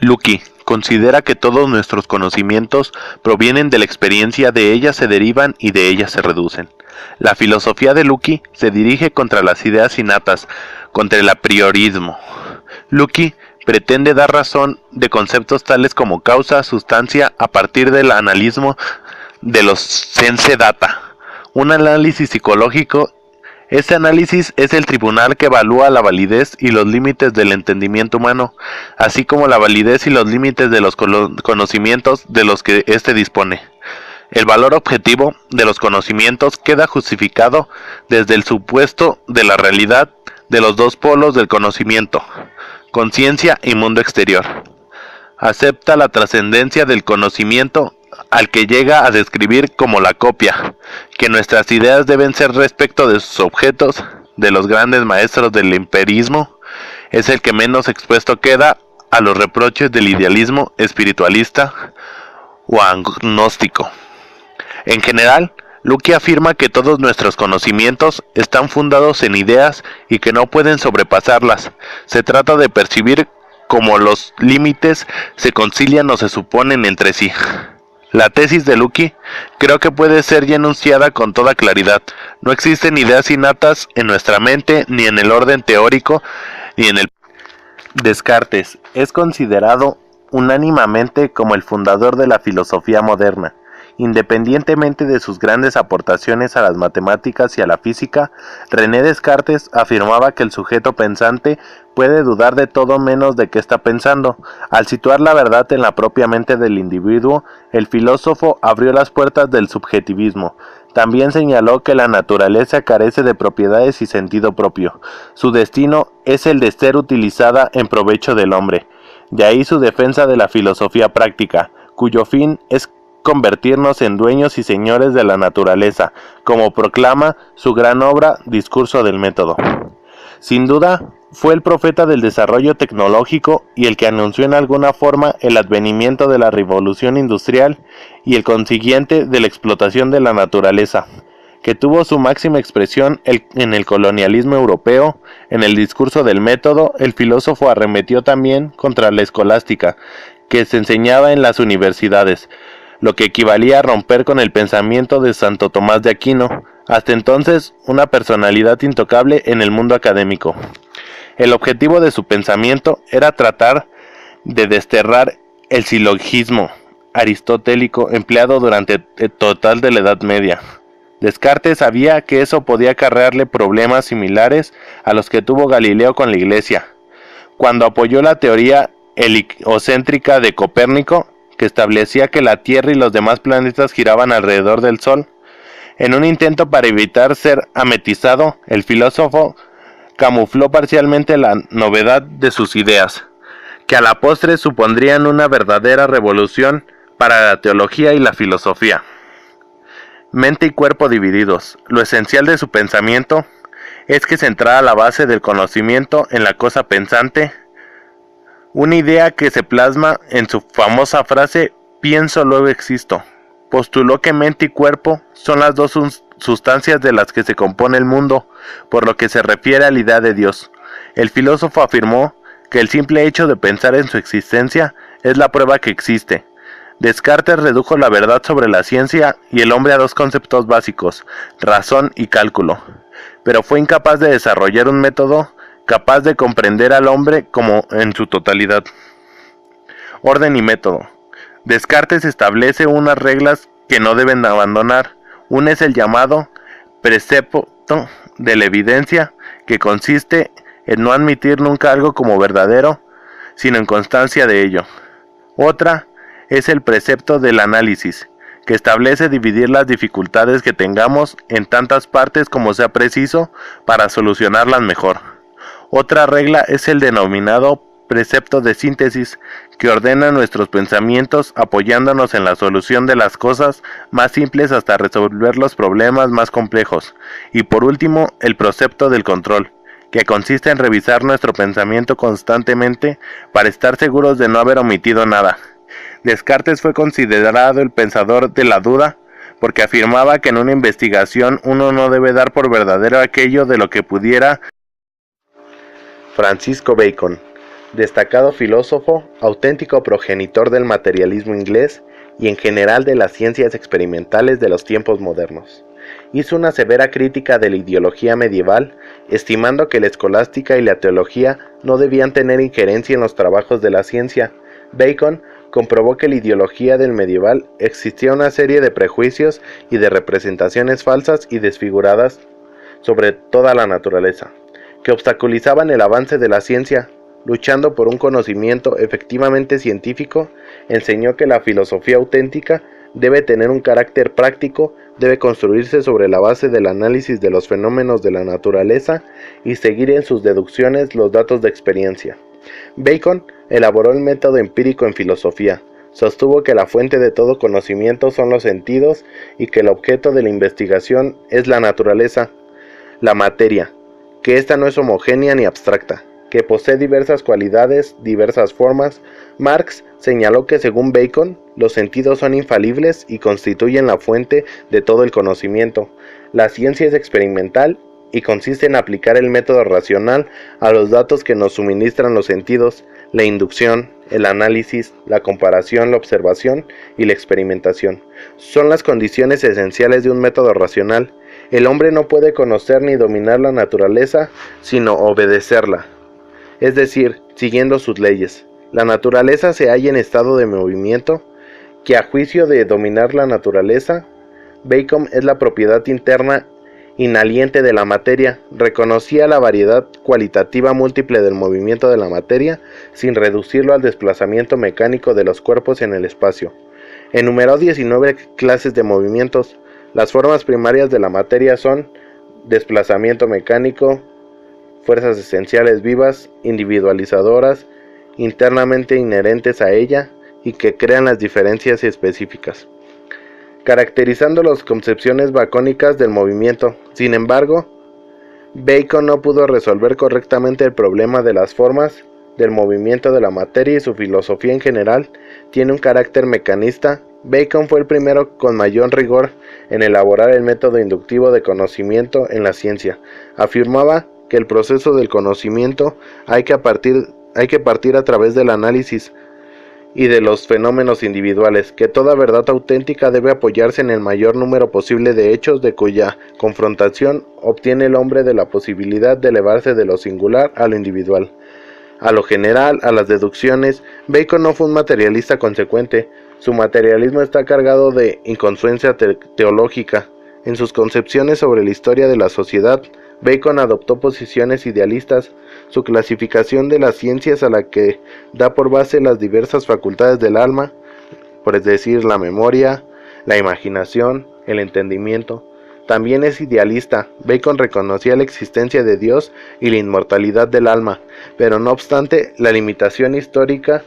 Luckey considera que todos nuestros conocimientos provienen de la experiencia, de ella se derivan y de ella se reducen. La filosofía de Luckey se dirige contra las ideas innatas, contra el apriorismo. Luckey pretende dar razón de conceptos tales como causa, sustancia, a partir del analismo de los sense data, un análisis psicológico. Este análisis es el tribunal que evalúa la validez y los límites del entendimiento humano, así como la validez y los límites de los conocimientos de los que éste dispone. El valor objetivo de los conocimientos queda justificado desde el supuesto de la realidad de los dos polos del conocimiento, conciencia y mundo exterior. Acepta la trascendencia del conocimiento al que llega a describir como la copia, que nuestras ideas deben ser respecto de sus objetos, de los grandes maestros del empirismo, es el que menos expuesto queda a los reproches del idealismo espiritualista o agnóstico. En general, Luckey afirma que todos nuestros conocimientos están fundados en ideas y que no pueden sobrepasarlas. Se trata de percibir cómo los límites se concilian o se suponen entre sí. La tesis de Luckey creo que puede ser ya enunciada con toda claridad. No existen ideas innatas en nuestra mente, ni en el orden teórico, ni en el... Descartes es considerado unánimemente como el fundador de la filosofía moderna. Independientemente de sus grandes aportaciones a las matemáticas y a la física, René Descartes afirmaba que el sujeto pensante puede dudar de todo menos de qué está pensando. Al situar la verdad en la propia mente del individuo, el filósofo abrió las puertas del subjetivismo. También señaló que la naturaleza carece de propiedades y sentido propio. Su destino es el de ser utilizada en provecho del hombre. De ahí su defensa de la filosofía práctica, cuyo fin es convertirnos en dueños y señores de la naturaleza, como proclama su gran obra Discurso del método. Sin duda, fue el profeta del desarrollo tecnológico y el que anunció en alguna forma el advenimiento de la revolución industrial y el consiguiente de la explotación de la naturaleza, que tuvo su máxima expresión en el colonialismo europeo. En el Discurso del método, el filósofo arremetió también contra la escolástica, que se enseñaba en las universidades, lo que equivalía a romper con el pensamiento de Santo Tomás de Aquino, hasta entonces una personalidad intocable en el mundo académico. El objetivo de su pensamiento era tratar de desterrar el silogismo aristotélico empleado durante el total de la Edad Media. Descartes sabía que eso podía acarrearle problemas similares a los que tuvo Galileo con la Iglesia, cuando apoyó la teoría heliocéntrica de Copérnico, que establecía que la Tierra y los demás planetas giraban alrededor del Sol. En un intento para evitar ser ametizado, el filósofo camufló parcialmente la novedad de sus ideas, que a la postre supondrían una verdadera revolución para la teología y la filosofía. Mente y cuerpo divididos. Lo esencial de su pensamiento es que centrara la base del conocimiento en la cosa pensante, una idea que se plasma en su famosa frase «pienso, luego existo». Postuló que mente y cuerpo son las dos sustancias de las que se compone el mundo, por lo que se refiere a la idea de Dios. El filósofo afirmó que el simple hecho de pensar en su existencia es la prueba que existe. Descartes redujo la verdad sobre la ciencia y el hombre a dos conceptos básicos, razón y cálculo, pero fue incapaz de desarrollar un método capaz de comprender al hombre como en su totalidad. Orden y método. Descartes establece unas reglas que no deben abandonar. Una es el llamado precepto de la evidencia, que consiste en no admitir nunca algo como verdadero, sino en constancia de ello. Otra es el precepto del análisis, que establece dividir las dificultades que tengamos en tantas partes como sea preciso para solucionarlas mejor. Otra regla es el denominado precepto de síntesis, que ordena nuestros pensamientos apoyándonos en la solución de las cosas más simples hasta resolver los problemas más complejos. Y por último, el precepto del control, que consiste en revisar nuestro pensamiento constantemente para estar seguros de no haber omitido nada. Descartes fue considerado el pensador de la duda, porque afirmaba que en una investigación uno no debe dar por verdadero aquello de lo que pudiera. Francisco Bacon. destacado filósofo, auténtico progenitor del materialismo inglés y en general de las ciencias experimentales de los tiempos modernos. Hizo una severa crítica de la ideología medieval, estimando que la escolástica y la teología no debían tener injerencia en los trabajos de la ciencia. Bacon comprobó que en la ideología del medieval existía una serie de prejuicios y de representaciones falsas y desfiguradas sobre toda la naturaleza, que obstaculizaban el avance de la ciencia. Luchando por un conocimiento efectivamente científico, enseñó que la filosofía auténtica debe tener un carácter práctico, debe construirse sobre la base del análisis de los fenómenos de la naturaleza y seguir en sus deducciones los datos de experiencia. Bacon elaboró el método empírico en filosofía. Sostuvo que la fuente de todo conocimiento son los sentidos y que el objeto de la investigación es la naturaleza, la materia, que ésta no es homogénea ni abstracta, que posee diversas cualidades, diversas formas. Marx señaló que según Bacon, los sentidos son infalibles y constituyen la fuente de todo el conocimiento. La ciencia es experimental y consiste en aplicar el método racional a los datos que nos suministran los sentidos, la inducción, el análisis, la comparación, la observación y la experimentación. Son las condiciones esenciales de un método racional. El hombre no puede conocer ni dominar la naturaleza, sino obedecerla, es decir, siguiendo sus leyes. La naturaleza se halla en estado de movimiento, que a juicio de dominar la naturaleza, Bacon es la propiedad interna inaliente de la materia. Reconocía la variedad cualitativa múltiple del movimiento de la materia, sin reducirlo al desplazamiento mecánico de los cuerpos en el espacio. Enumeró 19 clases de movimientos. Las formas primarias de la materia son desplazamiento mecánico, fuerzas esenciales vivas, individualizadoras, internamente inherentes a ella y que crean las diferencias específicas, caracterizando las concepciones bacónicas del movimiento. Sin embargo, Bacon no pudo resolver correctamente el problema de las formas del movimiento de la materia y su filosofía en general tiene un carácter mecanista. Bacon fue el primero con mayor rigor en elaborar el método inductivo de conocimiento en la ciencia. Afirmaba que el proceso del conocimiento hay que partir a través del análisis y de los fenómenos individuales, que toda verdad auténtica debe apoyarse en el mayor número posible de hechos de cuya confrontación obtiene el hombre de la posibilidad de elevarse de lo singular a lo individual, a lo general, a las deducciones. Bacon no fue un materialista consecuente. Su materialismo está cargado de incongruencia teológica. En sus concepciones sobre la historia de la sociedad, Bacon adoptó posiciones idealistas. Su clasificación de las ciencias, a la que da por base las diversas facultades del alma, por decir la memoria, la imaginación, el entendimiento, también es idealista. Bacon reconocía la existencia de Dios y la inmortalidad del alma, pero no obstante la limitación histórica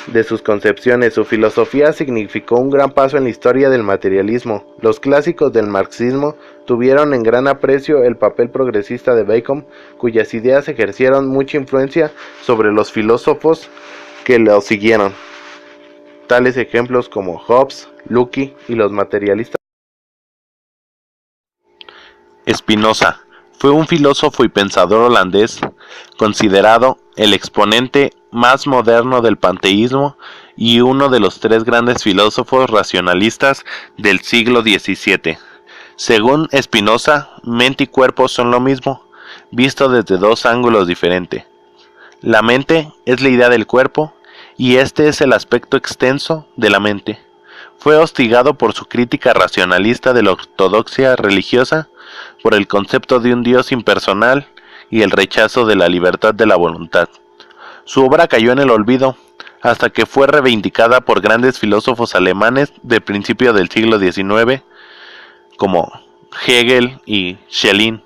de sus concepciones. Su filosofía significó un gran paso en la historia del materialismo. Los clásicos del marxismo tuvieron en gran aprecio el papel progresista de Bacon, cuyas ideas ejercieron mucha influencia sobre los filósofos que lo siguieron, tales ejemplos como Hobbes, Locke y los materialistas. Spinoza fue un filósofo y pensador holandés, considerado el exponente más moderno del panteísmo y uno de los tres grandes filósofos racionalistas del siglo XVII. Según Spinoza, mente y cuerpo son lo mismo, visto desde dos ángulos diferentes. La mente es la idea del cuerpo y este es el aspecto extenso de la mente. Fue hostigado por su crítica racionalista de la ortodoxia religiosa, por el concepto de un Dios impersonal y el rechazo de la libertad de la voluntad. Su obra cayó en el olvido, hasta que fue reivindicada por grandes filósofos alemanes de principio del siglo XIX, como Hegel y Schelling.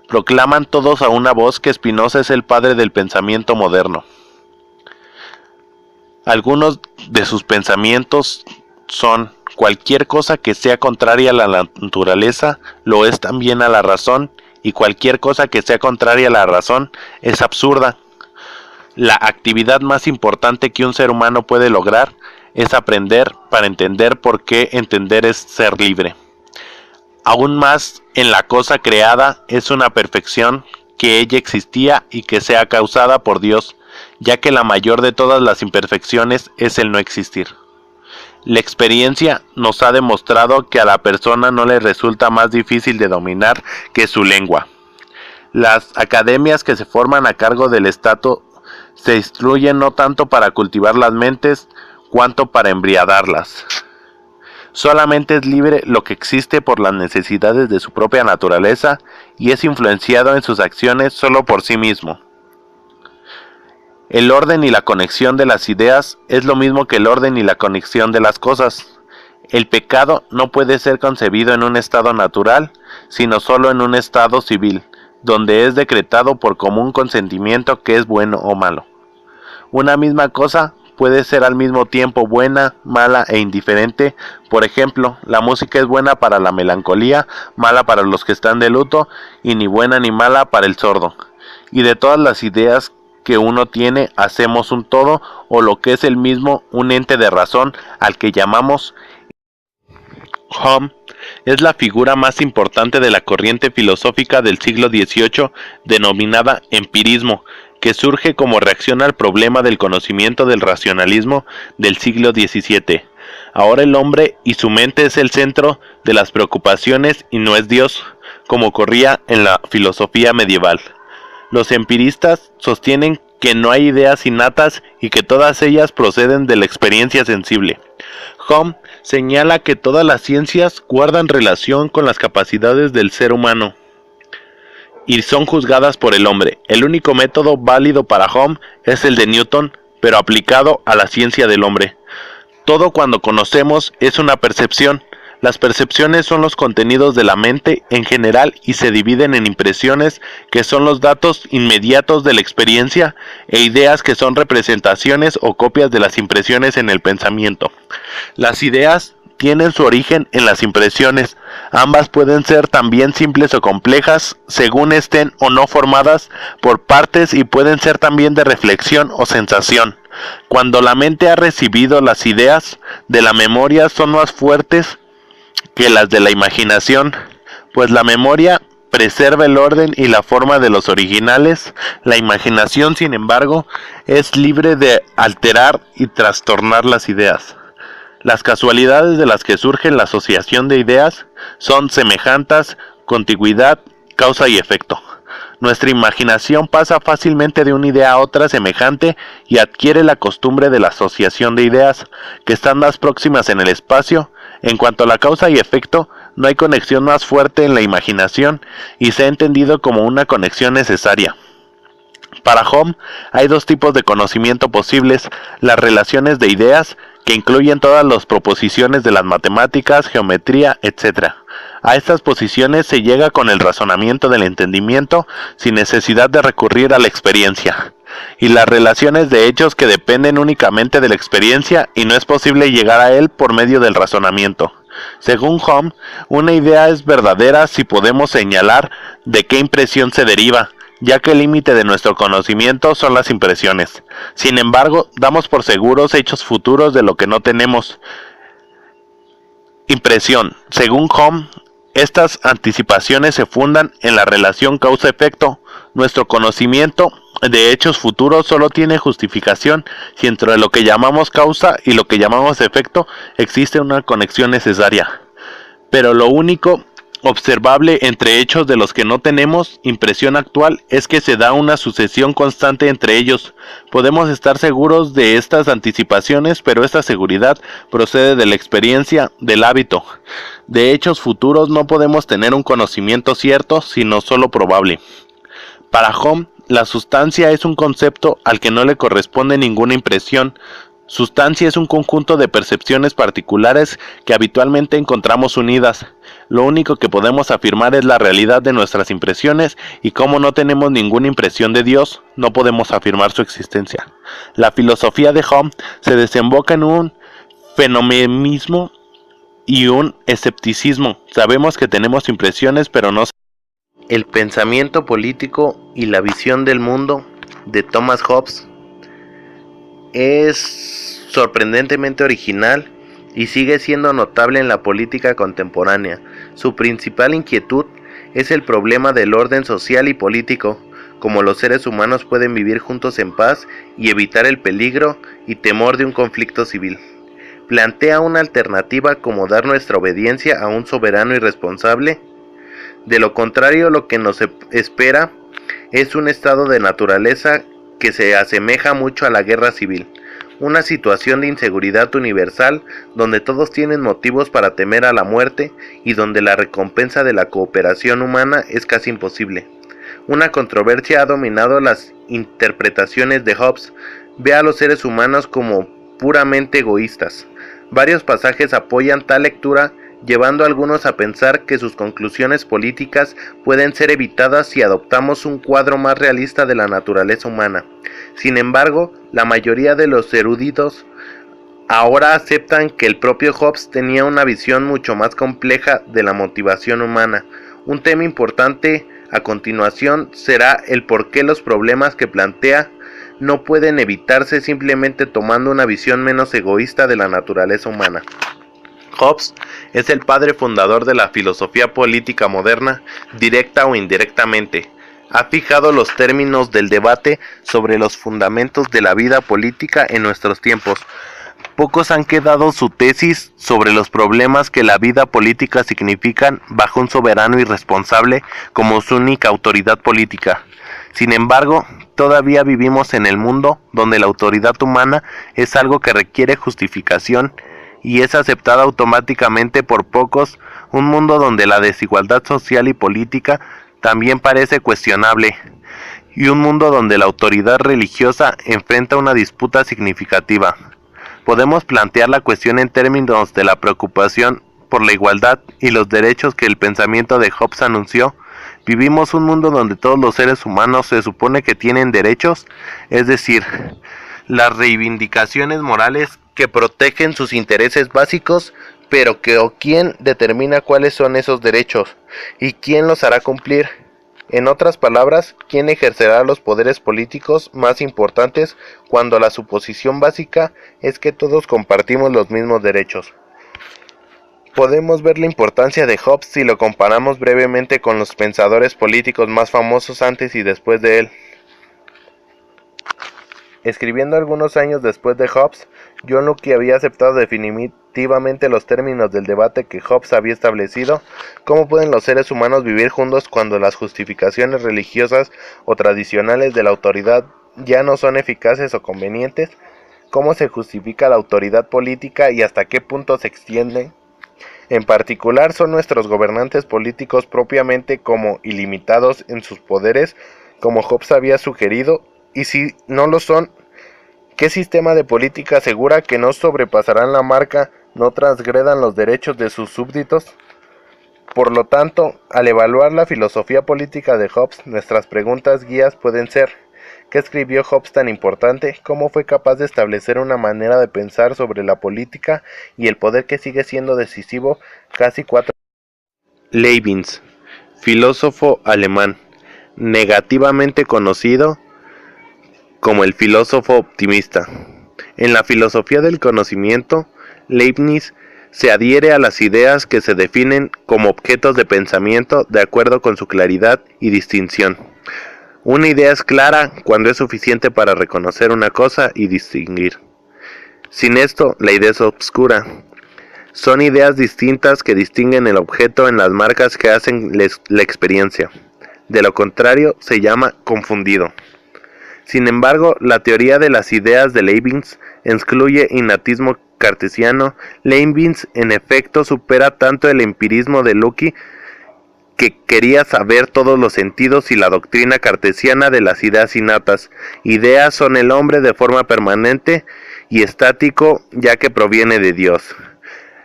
Proclaman todos a una voz que Spinoza es el padre del pensamiento moderno. Algunos de sus pensamientos son: cualquier cosa que sea contraria a la naturaleza lo es también a la razón, y cualquier cosa que sea contraria a la razón es absurda. La actividad más importante que un ser humano puede lograr es aprender para entender, porque entender es ser libre. Aún más, en la cosa creada es una perfección, que ella existía y que sea causada por Dios. ya que la mayor de todas las imperfecciones es el no existir. La experiencia nos ha demostrado que a la persona no le resulta más difícil de dominar que su lengua. Las academias que se forman a cargo del Estado se instruyen no tanto para cultivar las mentes, cuanto para embriagarlas. Solamente es libre lo que existe por las necesidades de su propia naturaleza y es influenciado en sus acciones solo por sí mismo. El orden y la conexión de las ideas es lo mismo que el orden y la conexión de las cosas. El pecado no puede ser concebido en un estado natural, sino solo en un estado civil, donde es decretado por común consentimiento que es bueno o malo. Una misma cosa puede ser al mismo tiempo buena, mala e indiferente. Por ejemplo, la música es buena para la melancolía, mala para los que están de luto, y ni buena ni mala para el sordo. Y de todas las ideas que uno tiene, hacemos un todo, o lo que es el mismo, un ente de razón, al que llamamos Hume. Es la figura más importante de la corriente filosófica del siglo XVIII, denominada empirismo, que surge como reacción al problema del conocimiento del racionalismo del siglo XVII. Ahora el hombre y su mente es el centro de las preocupaciones y no es Dios, como ocurría en la filosofía medieval. Los empiristas sostienen que no hay ideas innatas y que todas ellas proceden de la experiencia sensible. Hume señala que todas las ciencias guardan relación con las capacidades del ser humano y son juzgadas por el hombre. El único método válido para Hume es el de Newton, pero aplicado a la ciencia del hombre. Todo cuando conocemos es una percepción. Las percepciones son los contenidos de la mente en general y se dividen en impresiones, que son los datos inmediatos de la experiencia, e ideas, que son representaciones o copias de las impresiones en el pensamiento. Las ideas tienen su origen en las impresiones. Ambas pueden ser también simples o complejas, según estén o no formadas por partes, y pueden ser también de reflexión o sensación. Cuando la mente ha recibido las ideas de la memoria, son más fuertes que las de la imaginación, pues la memoria preserva el orden y la forma de los originales. La imaginación, sin embargo, es libre de alterar y trastornar las ideas. Las casualidades de las que surge la asociación de ideas son semejanzas, contigüidad, causa y efecto. Nuestra imaginación pasa fácilmente de una idea a otra semejante y adquiere la costumbre de la asociación de ideas, que están más próximas en el espacio. En cuanto a la causa y efecto, no hay conexión más fuerte en la imaginación y se ha entendido como una conexión necesaria. Para Hume hay dos tipos de conocimiento posibles: las relaciones de ideas, que incluyen todas las proposiciones de las matemáticas, geometría, etc. A estas posiciones se llega con el razonamiento del entendimiento, sin necesidad de recurrir a la experiencia. Y las relaciones de hechos, que dependen únicamente de la experiencia y no es posible llegar a él por medio del razonamiento. Según Hume, una idea es verdadera si podemos señalar de qué impresión se deriva, ya que el límite de nuestro conocimiento son las impresiones. Sin embargo, damos por seguros hechos futuros de lo que no tenemos. Impresión. Según Hume, estas anticipaciones se fundan en la relación causa-efecto. Nuestro conocimiento de hechos futuros solo tiene justificación si entre lo que llamamos causa y lo que llamamos efecto existe una conexión necesaria. Pero lo único observable entre hechos de los que no tenemos impresión actual es que se da una sucesión constante entre ellos. Podemos estar seguros de estas anticipaciones, pero esta seguridad procede de la experiencia, del hábito. De hechos futuros no podemos tener un conocimiento cierto, sino solo probable. Para Hume, la sustancia es un concepto al que no le corresponde ninguna impresión. Sustancia es un conjunto de percepciones particulares que habitualmente encontramos unidas. Lo único que podemos afirmar es la realidad de nuestras impresiones, y como no tenemos ninguna impresión de Dios, no podemos afirmar su existencia. La filosofía de Hume se desemboca en un fenomenismo y un escepticismo. Sabemos que tenemos impresiones, pero no. El pensamiento político y la visión del mundo de Thomas Hobbes es sorprendentemente original y sigue siendo notable en la política contemporánea. Su principal inquietud es el problema del orden social y político. como los seres humanos pueden vivir juntos en paz y evitar el peligro y temor de un conflicto civil. Plantea una alternativa como dar nuestra obediencia a un soberano irresponsable. De lo contrario, lo que nos espera es un estado de naturaleza que se asemeja mucho a la guerra civil, una situación de inseguridad universal donde todos tienen motivos para temer a la muerte y donde la recompensa de la cooperación humana es casi imposible. Una controversia ha dominado las interpretaciones de Hobbes. Ve a los seres humanos como puramente egoístas. Varios pasajes apoyan tal lectura, llevando a algunos a pensar que sus conclusiones políticas pueden ser evitadas si adoptamos un cuadro más realista de la naturaleza humana. Sin embargo, la mayoría de los eruditos ahora aceptan que el propio Hobbes tenía una visión mucho más compleja de la motivación humana. Un tema importante a continuación será el por qué los problemas que plantea no pueden evitarse simplemente tomando una visión menos egoísta de la naturaleza humana. Hobbes es el padre fundador de la filosofía política moderna, directa o indirectamente. Ha fijado los términos del debate sobre los fundamentos de la vida política en nuestros tiempos. Pocos han quedado su tesis sobre los problemas que la vida política significan bajo un soberano irresponsable como su única autoridad política. Sin embargo, todavía vivimos en el mundo donde la autoridad humana es algo que requiere justificación y es aceptada automáticamente por pocos, un mundo donde la desigualdad social y política también parece cuestionable, y un mundo donde la autoridad religiosa enfrenta una disputa significativa. Podemos plantear la cuestión en términos de la preocupación por la igualdad y los derechos que el pensamiento de Hobbes anunció. ¿Vivimos un mundo donde todos los seres humanos se supone que tienen derechos? Es decir, las reivindicaciones morales que protegen sus intereses básicos, pero ¿quién determina cuáles son esos derechos? ¿Y quién los hará cumplir? En otras palabras, ¿quién ejercerá los poderes políticos más importantes cuando la suposición básica es que todos compartimos los mismos derechos? Podemos ver la importancia de Hobbes si lo comparamos brevemente con los pensadores políticos más famosos antes y después de él. Escribiendo algunos años después de Hobbes, John Locke había aceptado definitivamente los términos del debate que Hobbes había establecido. ¿Cómo pueden los seres humanos vivir juntos cuando las justificaciones religiosas o tradicionales de la autoridad ya no son eficaces o convenientes? ¿Cómo se justifica la autoridad política y hasta qué punto se extiende? En particular, ¿son nuestros gobernantes políticos propiamente como ilimitados en sus poderes, como Hobbes había sugerido? Y si no lo son, ¿qué sistema de política asegura que no sobrepasarán la marca, no transgredan los derechos de sus súbditos? Por lo tanto, al evaluar la filosofía política de Hobbes, nuestras preguntas guías pueden ser: ¿qué escribió Hobbes tan importante? ¿Cómo fue capaz de establecer una manera de pensar sobre la política y el poder que sigue siendo decisivo casi 4 años? Leibniz, filósofo alemán, negativamente conocido como el filósofo optimista. En la filosofía del conocimiento, Leibniz se adhiere a las ideas que se definen como objetos de pensamiento de acuerdo con su claridad y distinción. Una idea es clara cuando es suficiente para reconocer una cosa y distinguir. Sin esto, la idea es obscura. Son ideas distintas que distinguen el objeto en las marcas que hacen la experiencia. De lo contrario, se llama confundido. Sin embargo, la teoría de las ideas de Leibniz excluye innatismo cartesiano. Leibniz, en efecto, supera tanto el empirismo de Locke, que quería saber todos los sentidos, y la doctrina cartesiana de las ideas innatas. Ideas son el hombre de forma permanente y estático, ya que proviene de Dios.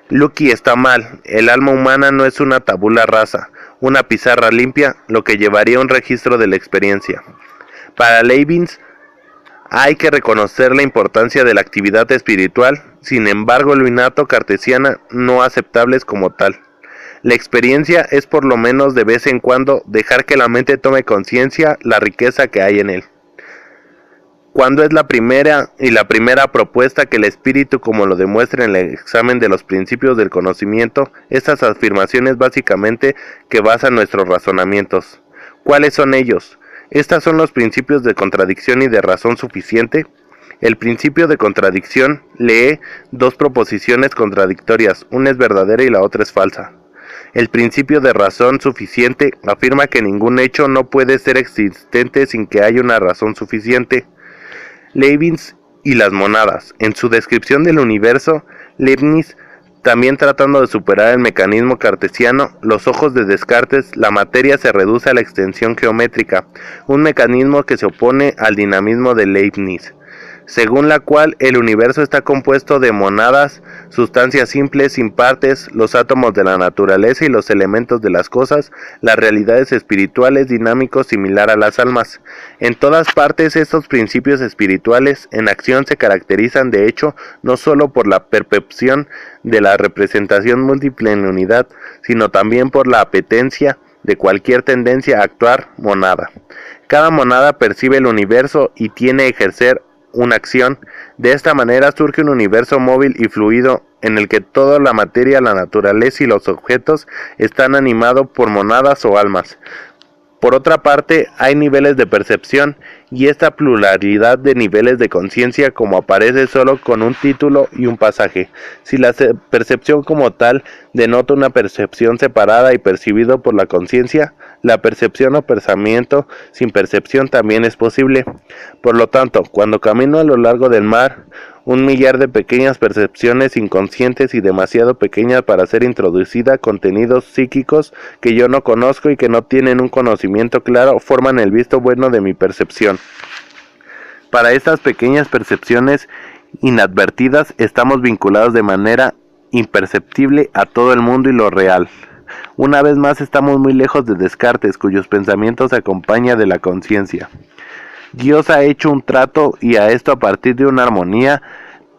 Locke está mal. El alma humana no es una tabula rasa, una pizarra limpia, lo que llevaría a un registro de la experiencia. Para Leibniz hay que reconocer la importancia de la actividad espiritual. Sin embargo, lo innato cartesiana no aceptable como tal. La experiencia es por lo menos de vez en cuando dejar que la mente tome conciencia la riqueza que hay en él. Cuando es la primera propuesta que el espíritu, como lo demuestra en el examen de los principios del conocimiento, estas afirmaciones básicamente que basan nuestros razonamientos. ¿Cuáles son ellos? Estas son los principios de contradicción y de razón suficiente. El principio de contradicción lee dos proposiciones contradictorias, una es verdadera y la otra es falsa. El principio de razón suficiente afirma que ningún hecho no puede ser existente sin que haya una razón suficiente. Leibniz y las monadas. En su descripción del universo, Leibniz, también tratando de superar el mecanismo cartesiano, los ojos de Descartes, la materia se reduce a la extensión geométrica, un mecanismo que se opone al dinamismo de Leibniz, según la cual el universo está compuesto de monadas, sustancias simples sin partes, los átomos de la naturaleza y los elementos de las cosas, las realidades espirituales dinámicos similar a las almas. En todas partes estos principios espirituales en acción se caracterizan de hecho no solo por la percepción de la representación múltiple en unidad, sino también por la apetencia de cualquier tendencia a actuar monada. Cada monada percibe el universo y tiene que ejercer una acción. De esta manera surge un universo móvil y fluido en el que toda la materia, la naturaleza y los objetos están animados por monadas o almas. Por otra parte, hay niveles de percepción, y esta pluralidad de niveles de conciencia como aparece solo con un título y un pasaje. Si la percepción como tal denota una percepción separada y percibido por la conciencia, la percepción o pensamiento sin percepción también es posible. Por lo tanto, cuando camino a lo largo del mar, un millar de pequeñas percepciones inconscientes y demasiado pequeñas para ser introducida contenidos psíquicos que yo no conozco y que no tienen un conocimiento claro forman el visto bueno de mi percepción. Para estas pequeñas percepciones inadvertidas estamos vinculados de manera imperceptible a todo el mundo y lo real. Una vez más estamos muy lejos de Descartes, cuyos pensamientos se acompañan de la conciencia. Dios ha hecho un trato y a esto a partir de una armonía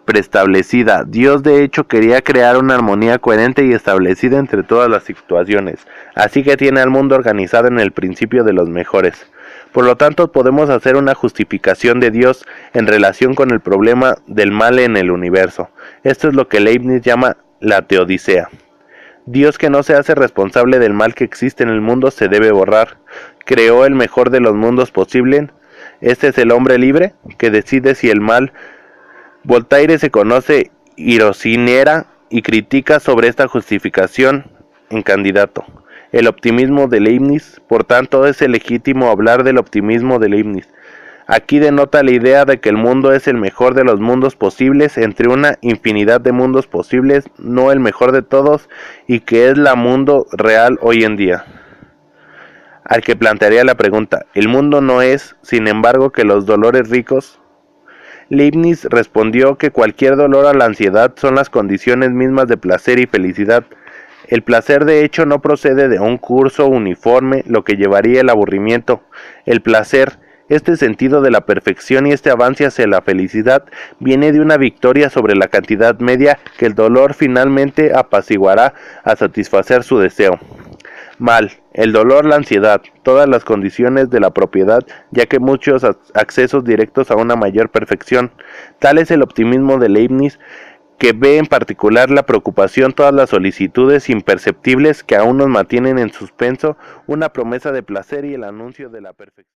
preestablecida. Dios de hecho quería crear una armonía coherente y establecida entre todas las situaciones, así que tiene al mundo organizado en el principio de los mejores. Por lo tanto, podemos hacer una justificación de Dios en relación con el problema del mal en el universo. Esto es lo que Leibniz llama la teodicea. Dios, que no se hace responsable del mal que existe en el mundo, se debe borrar. Creó el mejor de los mundos posible. Este es el hombre libre, que decide si el mal. Voltaire se conoce irosinera y critica sobre esta justificación en Candidato. El optimismo de Leibniz, por tanto, es legítimo hablar del optimismo de Leibniz. Aquí denota la idea de que el mundo es el mejor de los mundos posibles entre una infinidad de mundos posibles, no el mejor de todos, y que es la mundo real hoy en día. Al que plantearía la pregunta, ¿el mundo no es, sin embargo, que los dolores ricos? Leibniz respondió que cualquier dolor a la ansiedad son las condiciones mismas de placer y felicidad. El placer de hecho no procede de un curso uniforme, lo que llevaría el aburrimiento. El placer, este sentido de la perfección y este avance hacia la felicidad, viene de una victoria sobre la cantidad media que el dolor finalmente apaciguará a satisfacer su deseo. Mal, el dolor, la ansiedad, todas las condiciones de la propiedad, ya que muchos accesos directos a una mayor perfección. Tal es el optimismo de Leibniz, que ve en particular la preocupación todas las solicitudes imperceptibles que aún nos mantienen en suspenso, una promesa de placer y el anuncio de la perfección.